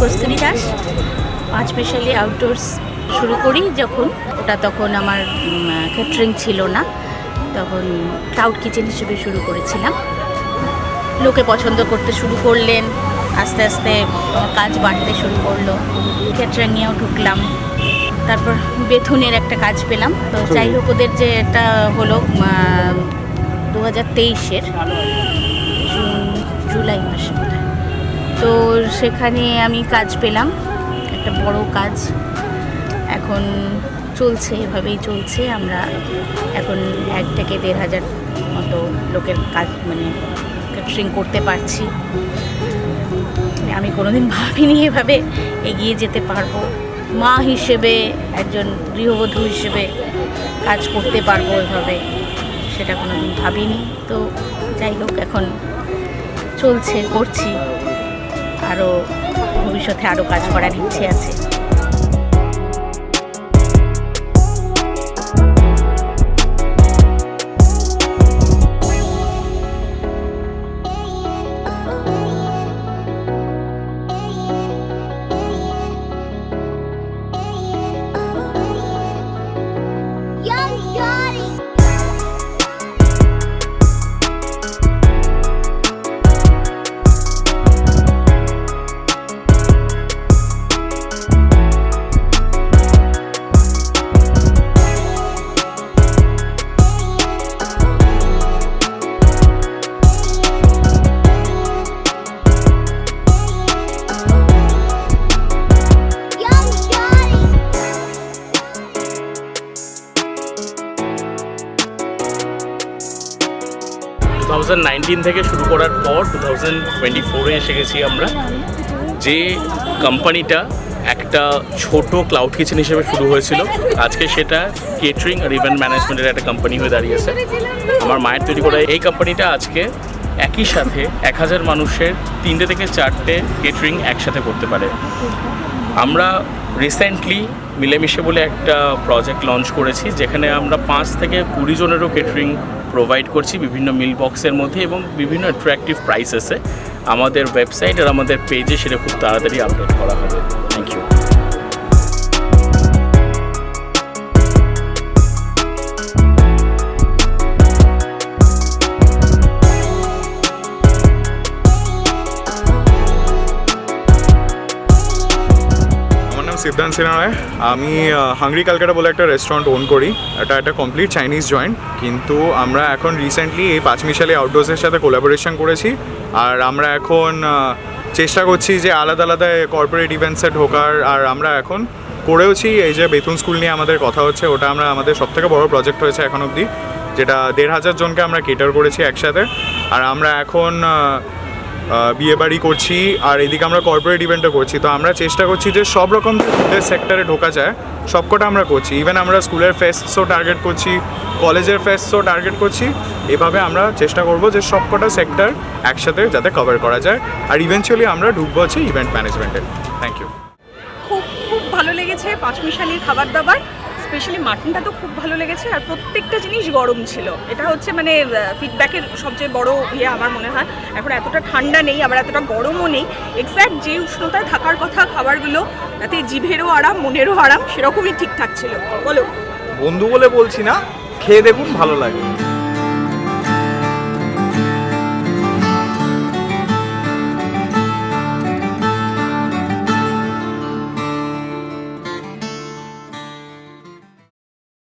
কস্তুরী দাস। পাঁচমিশালি আউটডোর্স শুরু করি যখন, তখন আমার ক্যাটারিং ছিল না, তখন ক্লাউড কিচেন হিসেবে শুরু করেছিলাম। লোকে পছন্দ করতে শুরু করলেন, আস্তে আস্তে কাজ বাড়তে শুরু করলো, ক্যাটারিংয়েও ঢুকলাম, তারপর বেথুনের একটা কাজ পেলাম। তো যাই হোক, ওদের যে এটা হলো 2023-এর জুলাই মাসে, তো সেখানে আমি কাজ পেলাম, একটা বড় কাজ। এখন চলছে, এভাবেই চলছে। আমরা এখন 1 থেকে 1,500 মতো লোকের কাজ ক্যাটারিং করতে পারছি। আমি কোনোদিন ভাবিনি এভাবে এগিয়ে যেতে পারবো, মা হিসেবে, একজন গৃহবধূ হিসেবে কাজ করতে পারবো এভাবে, সেটা কোনোদিন ভাবিনি। তো যাই হোক, এখন চলছে, করছি, আরও ভবিষ্যতে আরও কাজ করার ইচ্ছে আছে। থেকে শুরু করার পর 2024-এ এসে গেছি আমরা। যে কোম্পানিটা একটা ছোট ক্লাউড কিচেন হিসেবে শুরু হয়েছিল, আজকে সেটা কেটারিং আর ইভেন্ট ম্যানেজমেন্টের একটা কোম্পানি হয়ে দাঁড়িয়েছে। আমার মায়ের তৈরি করা এই কোম্পানিটা আজকে একই সাথে 1000 মানুষের 3টে থেকে 4টে কেটারিং একসাথে করতে পারে। আমরা রিসেন্টলি মিলেমিশে বলে একটা প্রজেক্ট লঞ্চ করেছি, যেখানে আমরা 5 থেকে 20 জনেরও কেটারিং প্রোভাইড করছি বিভিন্ন মিল বক্সের মধ্যে এবং বিভিন্ন অ্যাট্রাকটিভ প্রাইসেসে। আমাদের ওয়েবসাইট আর আমাদের পেজে সেটা খুব তাড়াতাড়ি আপডেট করা হবে। Thank you. সিদ্ধান্ত সিনহা রায়। আমি হাংরি ক্যালকাটা বলে একটা রেস্টুরেন্ট ওন করি। এটা একটা কমপ্লিট চাইনিজ জয়েন্ট, কিন্তু আমরা এখন রিসেন্টলি এই পাঁচমিশালি আউটডোর্সের সাথে কোলাবোরেশন করেছি। আর আমরা এখন চেষ্টা করছি যে আলাদা আলাদা কর্পোরেট ইভেন্টসে ঢোকার। আর আমরা এখন করেওছি, এই যে বেথুন স্কুল নিয়ে আমাদের কথা হচ্ছে, ওটা আমরা আমাদের সবথেকে বড় প্রজেক্ট হয়েছে এখন অবধি, যেটা 1,500 জনকে আমরা কেটার করেছি একসাথে। আর আমরা এখন বিয়েবাড়ি করছি, আর এদিকে আমরা কর্পোরেট ইভেন্টও করছি। তো আমরা চেষ্টা করছি যে সব রকম ফুডের সেক্টরে ঢোকা যায়, সবকটা আমরা করছি। ইভেন আমরা স্কুলের ফেস্টসও টার্গেট করছি, কলেজের ফেস্টসও টার্গেট করছি। এভাবে আমরা চেষ্টা করব যে সবকটা সেক্টর একসাথে যাতে কভার করা যায়। আর ইভেনচুয়ালি আমরা ঢুকবো হচ্ছে ইভেন্ট ম্যানেজমেন্টে। Thank you. খুব ভালো লেগেছে পাঁচমিশালির খাবার দাবার, স্পেশালি মাটনটা তো খুব ভালো লেগেছে। আর প্রত্যেকটা জিনিস গরম ছিল, এটা হচ্ছে ফিডব্যাকের সবচেয়ে বড় আমার মনে হয়। এখন এতটা ঠান্ডা নেই, আবার এতটা গরমও নেই, এক্স্যাক্ট যে উষ্ণতায় থাকার কথা খাবারগুলো, তাতে জিভেরও আরাম, মনেরও আরাম, সেরকমই ঠিকঠাক ছিল। বলো, বন্ধু বলে বলছি না, খেয়ে দেখুন, ভালো লাগবে।